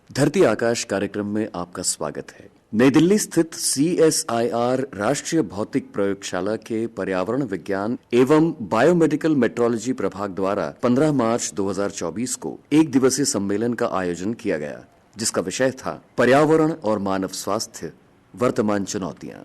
धरती आकाश कार्यक्रम में आपका स्वागत है। नई दिल्ली स्थित CSIR राष्ट्रीय भौतिक प्रयोगशाला के पर्यावरण विज्ञान एवं बायोमेडिकल मेट्रोलॉजी प्रभाग द्वारा 15 मार्च 2024 को एक दिवसीय सम्मेलन का आयोजन किया गया, जिसका विषय था पर्यावरण और मानव स्वास्थ्य वर्तमान चुनौतियां।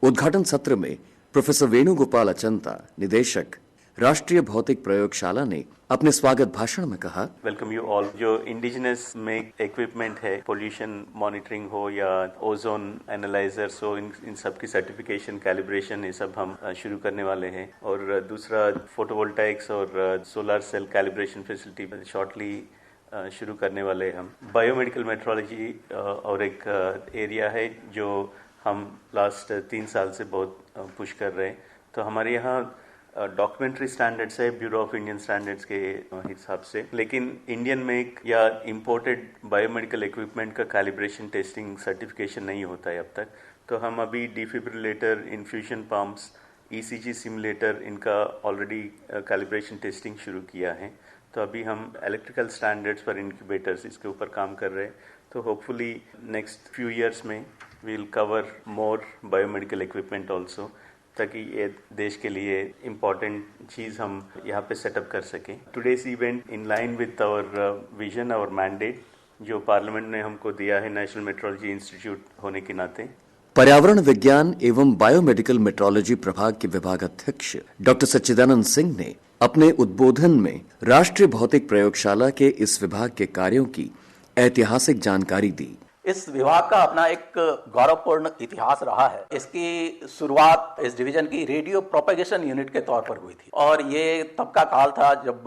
उद्घाटन सत्र में प्रोफेसर वेणुगोपाल अचंता, निदेशक, राष्ट्रीय भौतिक प्रयोगशाला ने अपने स्वागत भाषण में कहा, वेलकम यू ऑल। जो इंडिजिनस में इक्विपमेंट है, पोल्यूशन मॉनिटरिंग हो या ओजोन एनालाइजर्स हो, इन सब की सर्टिफिकेशन, कैलिब्रेशन, ये सब हम शुरू करने वाले हैं। और दूसरा फोटोवोल्टाइक्स और solar cell calibration facility shortly शुरू करने वाले हैं हम। बायोमेडिकल मेट्रोलॉजी और एक एरिया है जो हम लास्ट 3 साल से बहुत पुश कर रहे हैं। तो हमारे यहाँ डॉक्यूमेंट्री स्टैंडर्ड्स है ब्यूरो ऑफ इंडियन स्टैंडर्ड्स के हिसाब से, लेकिन इंडियन मेक या इंपोर्टेड बायोमेडिकल इक्विपमेंट का कैलिब्रेशन, टेस्टिंग, सर्टिफिकेशन नहीं होता है अब तक। तो हम अभी defibrillator, infusion pumps, ECG simulator, इनका ऑलरेडी कैलिब्रेशन टेस्टिंग शुरू किया है। तो अभी हम इलेक्ट्रिकल स्टैंडर्ड्स पर इनक्यूबेटर्स इसके ऊपर काम कर रहे हैं। तो होपफुली नेक्स्ट फ्यू इयर्स में we will cover more biomedical equipment also, ताकि ये देश के लिए इम्पोर्टेंट चीज़ हम यहाँ पे सेटअप कर सकें। Today's event in line with our vision, our mandate, जो पार्लियामेंट ने हमको दिया है नेशनल मेट्रोलॉजी इंस्टीट्यूट होने के नाते। पर्यावरण विज्ञान एवं बायोमेडिकल मेट्रोलॉजी प्रभाग के विभागाध्यक्ष डॉक्टर सच्चिदानंद सिंह ने अपने उद्बोधन में राष्ट्रीय भौतिक प्रयोगशाला के इस विभाग के कार्यों की ऐतिहासिक जानकारी दी। इस विभाग का अपना एक गौरवपूर्ण इतिहास रहा है। इसकी शुरुआत इस डिवीजन की रेडियो प्रोपेगेशन यूनिट के तौर पर हुई थी, और ये तब का काल था जब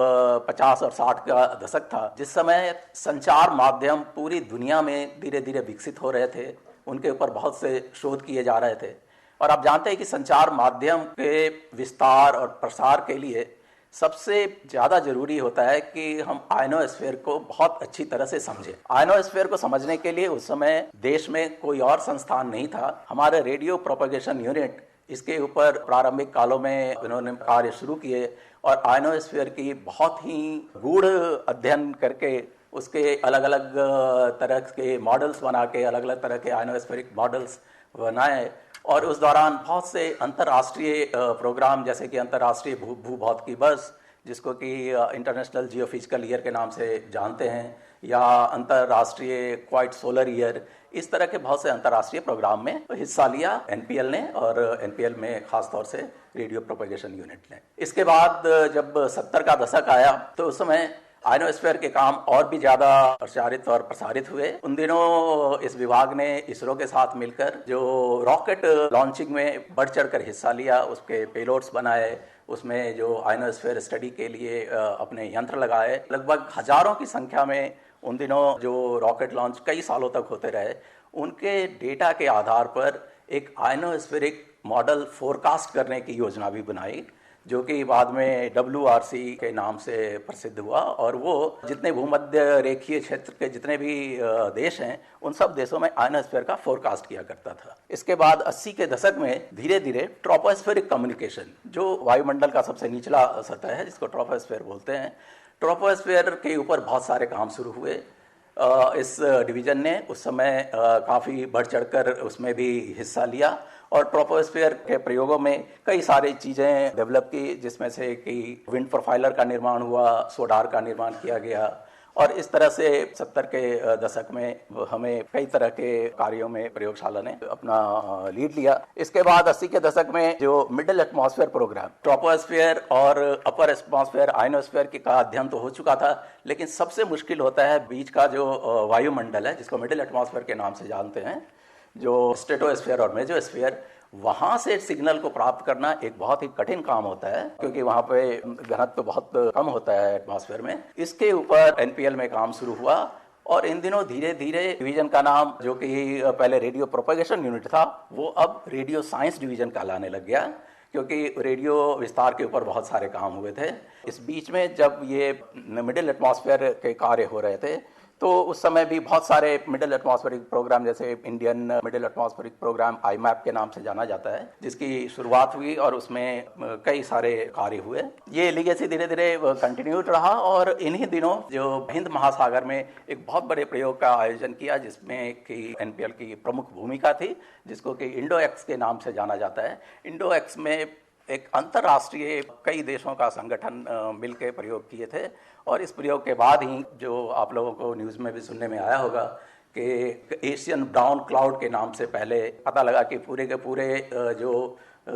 50 और 60 का दशक था, जिस समय संचार माध्यम पूरी दुनिया में धीरे धीरे विकसित हो रहे थे। उनके ऊपर बहुत से शोध किए जा रहे थे, और आप जानते हैं कि संचार माध्यम के विस्तार और प्रसार के लिए सबसे ज़्यादा जरूरी होता है कि हम आयनोस्फीयर को बहुत अच्छी तरह से समझें। आयनोस्फीयर को समझने के लिए उस समय देश में कोई और संस्थान नहीं था। हमारे रेडियो प्रोपेगेशन यूनिट इसके ऊपर प्रारंभिक कालों में उन्होंने कार्य शुरू किए, और आयनोस्फीयर की बहुत ही गूढ़ अध्ययन करके उसके अलग अलग तरह के मॉडल्स बना के, अलग अलग तरह के आयनोस्फेरिक मॉडल्स बनाए। और उस दौरान बहुत से अंतर्राष्ट्रीय प्रोग्राम, जैसे कि अंतर्राष्ट्रीय भूभौतिकी बस, जिसको कि इंटरनेशनल जियोफिजिकल ईयर के नाम से जानते हैं, या अंतर्राष्ट्रीय क्वाइट सोलर ईयर, इस तरह के बहुत से अंतर्राष्ट्रीय प्रोग्राम में हिस्सा लिया NPL ने, और NPL में खास तौर से रेडियो प्रोपेगेशन यूनिट ने। इसके बाद जब 70 का दशक आया, तो उस समय आयनोस्फीयर के काम और भी ज्यादा प्रचारित और प्रसारित हुए। उन दिनों इस विभाग ने इसरो के साथ मिलकर जो रॉकेट लॉन्चिंग में बढ़ चढ़कर हिस्सा लिया, उसके पेलोड्स बनाए, उसमें जो आयनोस्फीयर स्टडी के लिए अपने यंत्र लगाए। लगभग हजारों की संख्या में उन दिनों जो रॉकेट लॉन्च कई सालों तक होते रहे, उनके डेटा के आधार पर एक आयनोस्फेरिक मॉडल फोरकास्ट करने की योजना भी बनाई, जो कि बाद में WRC के नाम से प्रसिद्ध हुआ। और वो जितने भूमध्य रेखीय क्षेत्र के जितने भी देश हैं, उन सब देशों में आयनोस्फीयर का फोरकास्ट किया करता था। इसके बाद 80 के दशक में धीरे धीरे ट्रोपोस्फेरिक कम्युनिकेशन, जो वायुमंडल का सबसे निचला सतह है, जिसको ट्रोपोस्फेयर बोलते हैं, ट्रोपोस्फेयर के ऊपर बहुत सारे काम शुरू हुए। इस डिवीजन ने उस समय काफ़ी बढ़ चढ़कर उसमें भी हिस्सा लिया, और ट्रोपोस्फेयर के प्रयोगों में कई सारी चीज़ें डेवलप की, जिसमें से कि विंड प्रोफाइलर का निर्माण हुआ, सोडार का निर्माण किया गया, और इस तरह से 70 के दशक में हमें कई तरह के कार्यों में प्रयोगशाला ने अपना लीड लिया। इसके बाद 80 के दशक में जो मिडिल एटमॉस्फेयर प्रोग्राम, ट्रोपोस्फेयर और अपर एटमॉस्फेयर, आयनोस्फेयर का अध्ययन तो हो चुका था, लेकिन सबसे मुश्किल होता है बीच का जो वायुमंडल है, जिसको मिडिल एटमॉस्फेयर के नाम से जानते हैं, जो स्ट्रेटोस्फेयर और मेसोस्फेयर, वहाँ से सिग्नल को प्राप्त करना एक बहुत ही कठिन काम होता है, क्योंकि वहाँ पे घनत्व तो बहुत कम होता है एटमॉस्फेयर में। इसके ऊपर NPL में काम शुरू हुआ, और इन दिनों धीरे धीरे डिवीजन का नाम, जो कि पहले रेडियो प्रोपेगेशन यूनिट था, वो अब रेडियो साइंस डिवीजन कहलाने लग गया, क्योंकि रेडियो विस्तार के ऊपर बहुत सारे काम हुए थे। इस बीच में जब ये मिडिल एटमॉस्फेयर के कार्य हो रहे थे, तो उस समय भी बहुत सारे मिडिल एटमॉस्फेरिक प्रोग्राम, जैसे Indian middle atmospheric programme IMAP के नाम से जाना जाता है, जिसकी शुरुआत हुई और उसमें कई सारे कार्य हुए। ये लीगेसी धीरे धीरे कंटिन्यूड रहा और इन्हीं दिनों जो हिंद महासागर में एक बहुत बड़े प्रयोग का आयोजन किया, जिसमें कि NPL की प्रमुख भूमिका थी, जिसको कि इंडो-एक्स के नाम से जाना जाता है। इंडो-एक्स में एक अंतर्राष्ट्रीय कई देशों का संगठन मिलकर प्रयोग किए थे और इस प्रयोग के बाद ही जो आप लोगों को न्यूज़ में भी सुनने में आया होगा कि एशियन ब्राउन क्लाउड के नाम से पहले पता लगा कि पूरे के पूरे जो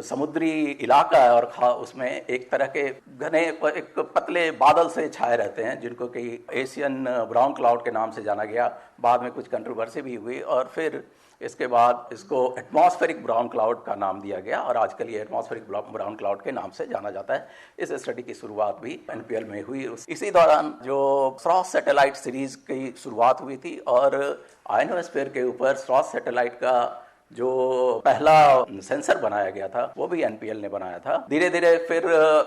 समुद्री इलाका है और उसमें एक तरह के घने एक पतले बादल से छाए रहते हैं, जिनको कि एशियन ब्राउन क्लाउड के नाम से जाना गया। बाद में कुछ कंट्रोवर्सी भी हुई और फिर इसके बाद इसको एटमॉस्फेरिक ब्राउन क्लाउड का नाम दिया गया और आजकल ये एटमॉस्फेरिक ब्राउन क्लाउड के नाम से जाना जाता है। इस स्टडी की शुरुआत भी NPL में हुई। इसी दौरान जो फ्रॉस्ट सैटेलाइट सीरीज की शुरुआत हुई थी और आयनोस्फीयर के ऊपर फ्रॉस्ट सैटेलाइट का जो पहला सेंसर बनाया गया था वो भी NPL ने बनाया था। धीरे धीरे फिर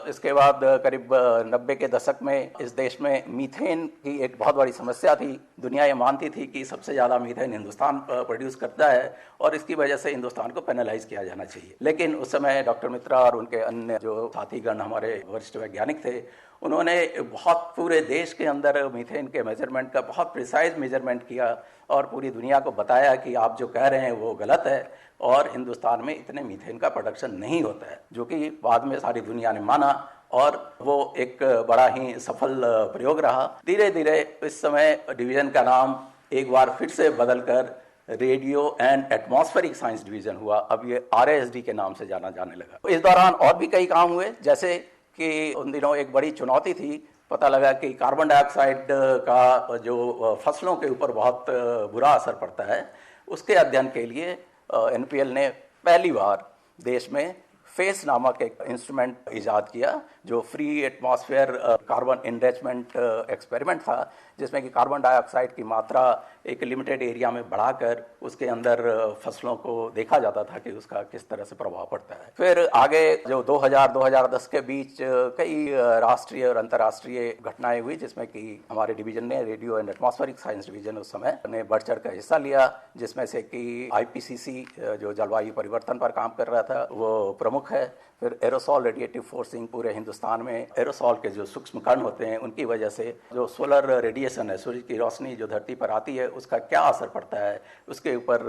इसके बाद करीब 90 के दशक में इस देश में मीथेन की एक बहुत बड़ी समस्या थी। दुनिया ये मानती थी कि सबसे ज़्यादा मीथेन हिंदुस्तान प्रोड्यूस करता है और इसकी वजह से हिंदुस्तान को पेनलाइज किया जाना चाहिए। लेकिन उस समय डॉक्टर मित्रा और उनके अन्य जो साथीगण हमारे वरिष्ठ वैज्ञानिक थे, उन्होंने बहुत पूरे देश के अंदर मीथेन के मेजरमेंट का बहुत प्रिसाइज मेजरमेंट किया और पूरी दुनिया को बताया कि आप जो कह रहे हैं वो गलत है और हिंदुस्तान में इतने मीथेन का प्रोडक्शन नहीं होता है, जो कि बाद में सारी दुनिया ने माना और वो एक बड़ा ही सफल प्रयोग रहा। धीरे धीरे इस समय डिवीजन का नाम एक बार फिर से बदलकर radio and atmospheric science division हुआ। अब ये RASD के नाम से जाना जाने लगा। इस दौरान और भी कई काम हुए, जैसे कि उन दिनों एक बड़ी चुनौती थी, पता लगा कि कार्बन डाइऑक्साइड का जो फसलों के ऊपर बहुत बुरा असर पड़ता है, उसके अध्ययन के लिए NPL ने पहली बार देश में फेस नामक एक इंस्ट्रूमेंट इजाद किया, जो free atmosphere carbon enrichment experiment था, जिसमें कि कार्बन डाइऑक्साइड की मात्रा एक लिमिटेड एरिया में बढ़ाकर उसके अंदर फसलों को देखा जाता था कि उसका किस तरह से प्रभाव पड़ता है। फिर आगे जो 2000-2010 के बीच कई राष्ट्रीय और अंतर्राष्ट्रीय घटनाएं हुई, जिसमें कि हमारे डिवीजन ने, radio and atmospheric science division, उस समय ने बढ़ चढ़ कर हिस्सा लिया, जिसमें से कि IPCC जो जलवायु परिवर्तन पर काम कर रहा था वो प्रमुख है। फिर एरोसॉल रेडिएटिव फोर्सिंग, पूरे हिंदुस्तान में एरोसॉल के जो सूक्ष्म कण होते हैं उनकी वजह से जो सोलर रेडिएशन है, सूर्य की रोशनी जो धरती पर आती है, उसका क्या असर पड़ता है, उसके ऊपर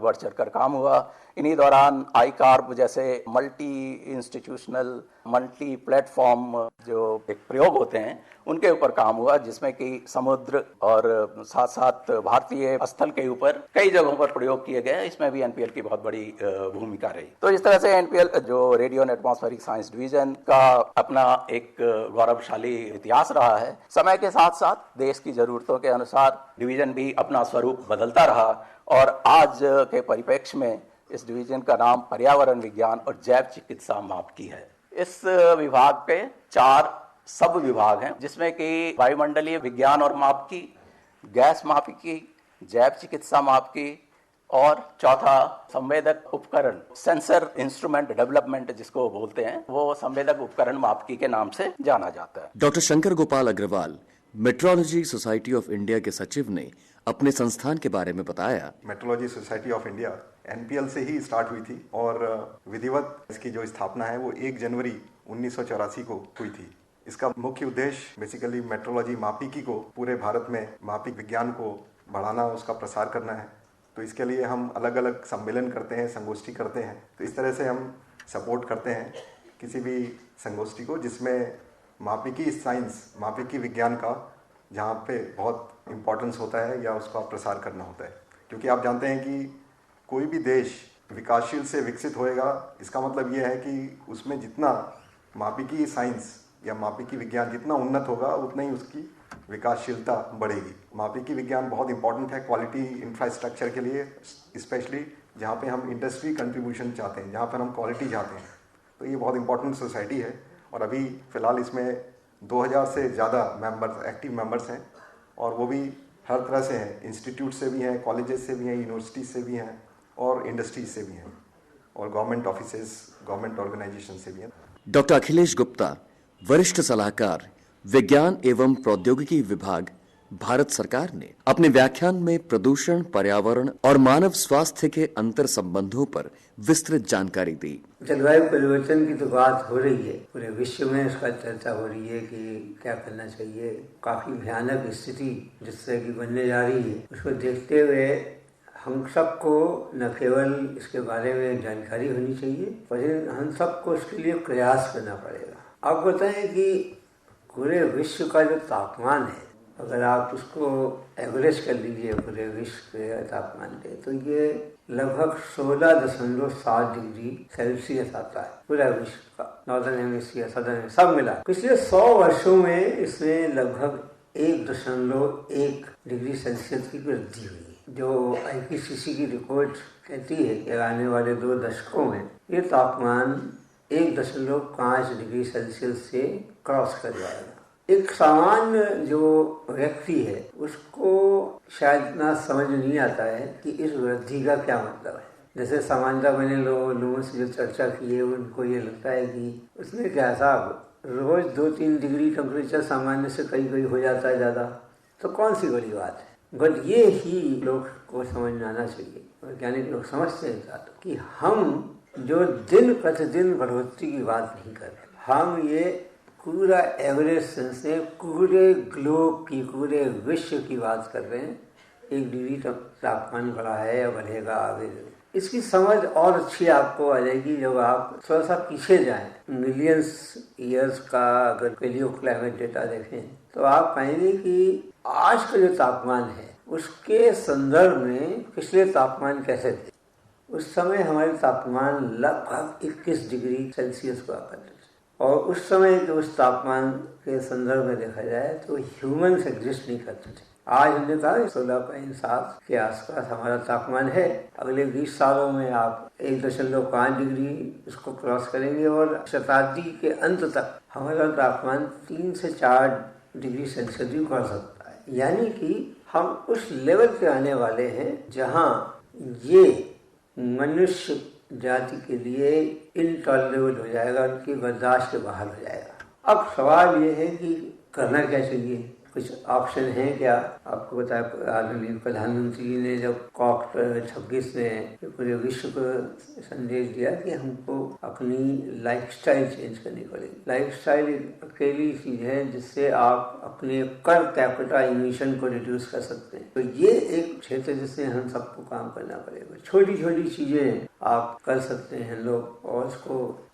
बढ़ चढ़ कर काम हुआ। इन्हीं दौरान ICARB जैसे मल्टी इंस्टीट्यूशनल मल्टी प्लेटफॉर्म जो एक प्रयोग होते हैं उनके ऊपर काम हुआ, जिसमें कि समुद्र और साथ साथ भारतीय स्थल के ऊपर कई जगहों पर प्रयोग किए गए। इसमें भी NPL की बहुत बड़ी भूमिका रही। तो इस तरह से NPL जो radio and atmospheric science division का अपना एक गौरवशाली इतिहास रहा है। समय के साथ साथ देश की जरूरतों के अनुसार डिवीजन भी अपना स्वरूप बदलता रहा और आज के परिप्रेक्ष्य में इस डिवीजन का नाम पर्यावरण विज्ञान और जैव चिकित्सा मापिकी है। इस विभाग के 4 सब विभाग हैं, जिसमें कि वायुमंडलीय विज्ञान और मापिकी, गैस मापिकी, जैव चिकित्सा मापिकी और चौथा संवेदक उपकरण, सेंसर इंस्ट्रूमेंट डेवलपमेंट जिसको बोलते हैं, वो संवेदक उपकरण मापिकी के नाम से जाना जाता है। Doctor Shankar Gopal Agarwal, metrology society of India के सचिव, ने अपने संस्थान के बारे में बताया। Metrology society of India NPL से ही स्टार्ट हुई थी और विधिवत इसकी जो स्थापना है वो 1 जनवरी 1984 को हुई थी। इसका मुख्य उद्देश्य बेसिकली मेट्रोलॉजी मापिकी को पूरे भारत में मापिक विज्ञान को बढ़ाना, उसका प्रसार करना है। तो इसके लिए हम अलग अलग सम्मेलन करते हैं, संगोष्ठी करते हैं। तो इस तरह से हम सपोर्ट करते हैं किसी भी संगोष्ठी को जिसमें मापिकी साइंस, मापिकी विज्ञान का जहाँ पे बहुत इम्पोर्टेंस होता है या उसका प्रसार करना होता है। क्योंकि आप जानते हैं कि कोई भी देश विकासशील से विकसित होएगा, इसका मतलब ये है कि उसमें जितना मापिकी साइंस या मापिकी विज्ञान जितना उन्नत होगा उतना ही उसकी विकासशीलता बढ़ेगी। मापिकी विज्ञान बहुत इंपॉर्टेंट है क्वालिटी इंफ्रास्ट्रक्चर के लिए, स्पेशली जहाँ पे हम इंडस्ट्री कंट्रीब्यूशन चाहते हैं, जहाँ पर हम क्वालिटी चाहते हैं। तो ये बहुत इंपॉर्टेंट सोसाइटी है और अभी फ़िलहाल इसमें 2000 से ज़्यादा मेंबर्स, एक्टिव मेंबर्स हैं और वो भी हर तरह से हैं। इंस्टीट्यूट से भी हैं, कॉलेजेस से भी हैं, यूनिवर्सिटी से भी हैं और इंडस्ट्रीज से भी हैं और गवर्नमेंट ऑफिसेज, गवर्नमेंट ऑर्गेनाइजेशन से भी हैं। डॉक्टर अखिलेश गुप्ता, वरिष्ठ सलाहकार, विज्ञान एवं प्रौद्योगिकी विभाग, भारत सरकार ने अपने व्याख्यान में प्रदूषण, पर्यावरण और मानव स्वास्थ्य के अंतर संबंधों पर विस्तृत जानकारी दी। जलवायु परिवर्तन की तो बात हो रही है, पूरे विश्व में इसका चर्चा हो रही है कि क्या करना चाहिए। काफी भयानक स्थिति जिस तरह की बनने जा रही है, उसको देखते हुए हम सबको न केवल इसके बारे में जानकारी होनी चाहिए, पर हम सबको इसके लिए प्रयास करना पड़ेगा। आप बताएं कि पूरे विश्व का जो तापमान है, अगर आप उसको एवरेज कर लीजिए पूरे विश्व के तापमान पे, तो ये लगभग 16.7 डिग्री सेल्सियस आता है पूरा विश्व का। नॉर्दर्न हेमिस्फीयर, सदर्न, सब मिला पिछले 100 वर्षों में इसमें लगभग 1.1 डिग्री सेल्सियस की वृद्धि हुई है। जो IPCC की रिपोर्ट कहती है कि आने वाले 2 दशकों में ये तापमान 1.5 डिग्री सेल्सियस से क्रॉस कर जाएगा। एक सामान्य जो व्यक्ति है उसको शायद इतना समझ नहीं आता है कि इस वृद्धि का क्या मतलब है। जैसे सामान्यतः मैंने लोगों से जो चर्चा की है, उनको ये लगता है कि उसमें क्या साहब रोज 2-3 डिग्री टेम्परेचर सामान्य से कहीं हो जाता है ज़्यादा, तो कौन सी बड़ी बात है। बट ये ही लोग को समझ में आना चाहिए, वैज्ञानिक लोग समझते हैं कि हम जो दिन प्रतिदिन बढ़ोतरी की बात नहीं कर रहे, हम ये पूरा एवरेज सेंस से पूरे ग्लोब की, पूरे विश्व की बात कर रहे हैं। 1 डिग्री तापमान बढ़ा है या बढ़ेगा आगे। इसकी समझ और अच्छी आपको आ जाएगी जब आप थोड़ा सा पीछे जाएं, मिलियंस ईयर्स का अगर पेलियो क्लाइमेट डेटा देखें तो आप पाएंगे कि आज का जो तापमान है उसके संदर्भ में पिछले तापमान कैसे थे। उस समय हमारे तापमान लगभग 21 डिग्री सेल्सियस हुआ करते थे, और उस समय के उस तापमान के संदर्भ में देखा जाए तो ह्यूमन्स एग्जिस्ट नहीं करते थे। आज हमने कहा 16.7 के आसपास हमारा तापमान है। अगले 20 सालों में आप 1.5 डिग्री इसको क्रॉस करेंगे और शताब्दी के अंत तक हमारा तापमान 3 से 4 डिग्री सेल्सियस भी बढ़ सकता है। यानी कि हम उस लेवल पे आने वाले हैं जहाँ ये मनुष्य जाति के लिए इनटॉलरेबल हो जाएगा, उनकी बर्दाश्त के बाहर हो जाएगा। अब सवाल ये है कि करना क्या चाहिए, कुछ ऑप्शन है क्या। आपको बताया आदरणीय प्रधानमंत्री जी ने जब COP26 में पूरे विश्व को संदेश दिया कि हमको अपनी लाइफस्टाइल चेंज करनी पड़ेगी। लाइफस्टाइल एक अकेली चीज है जिससे आप अपने पर कैपिटा इमिशन को रिड्यूस कर सकते हैं। तो ये एक क्षेत्र जिससे हम सबको काम करना पड़ेगा। छोटी छोटी चीजें आप कर सकते हैं लोग, और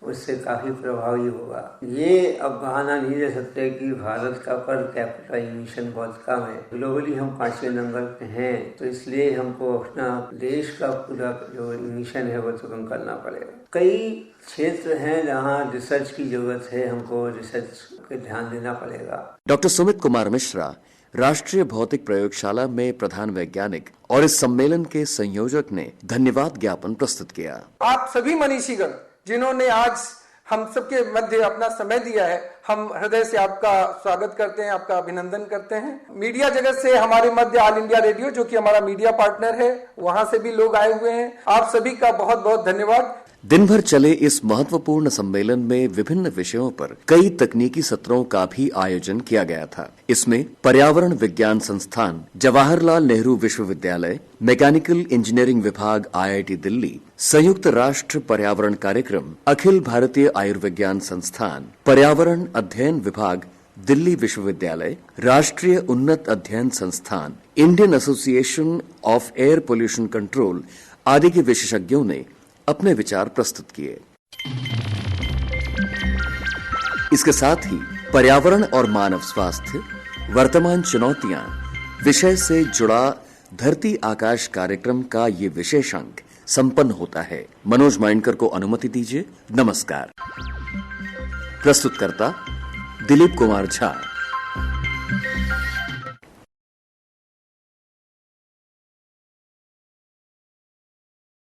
उससे काफी प्रभावी होगा। ये अब बहाना नहीं दे सकते कि भारत का पर कैपिटा इमिशन बहुत कम है। ग्लोबली हम 5वें नंबर पे हैं, तो इसलिए हमको अपना देश का पूरा जो इमिशन है वो तो कम करना पड़ेगा। कई क्षेत्र हैं जहाँ रिसर्च की जरूरत है, हमको रिसर्च पे ध्यान देना पड़ेगा। डॉक्टर सुमित कुमार मिश्रा, राष्ट्रीय भौतिक प्रयोगशाला में प्रधान वैज्ञानिक और इस सम्मेलन के संयोजक ने धन्यवाद ज्ञापन प्रस्तुत किया। आप सभी मनीषीगण जिन्होंने आज हम सबके मध्य अपना समय दिया है, हम हृदय से आपका स्वागत करते हैं, आपका अभिनंदन करते हैं। मीडिया जगत से हमारे मध्य ऑल इंडिया रेडियो जो कि हमारा मीडिया पार्टनर है, वहां से भी लोग आए हुए हैं। आप सभी का बहुत बहुत धन्यवाद। दिन भर चले इस महत्वपूर्ण सम्मेलन में विभिन्न विषयों पर कई तकनीकी सत्रों का भी आयोजन किया गया था। इसमें पर्यावरण विज्ञान संस्थान, जवाहरलाल नेहरू विश्वविद्यालय, मैकेनिकल इंजीनियरिंग विभाग IIT दिल्ली, संयुक्त राष्ट्र पर्यावरण कार्यक्रम, अखिल भारतीय आयुर्विज्ञान संस्थान, पर्यावरण अध्ययन विभाग दिल्ली विश्वविद्यालय, राष्ट्रीय उन्नत अध्ययन संस्थान, Indian association of air pollution control आदि के विशेषज्ञों ने अपने विचार प्रस्तुत किए। इसके साथ ही पर्यावरण और मानव स्वास्थ्य, वर्तमान चुनौतियां विषय से जुड़ा धरती आकाश कार्यक्रम का ये विशेष अंक संपन्न होता है। मनोज माइंडकर को अनुमति दीजिए। नमस्कार। प्रस्तुतकर्ता दिलीप कुमार झा।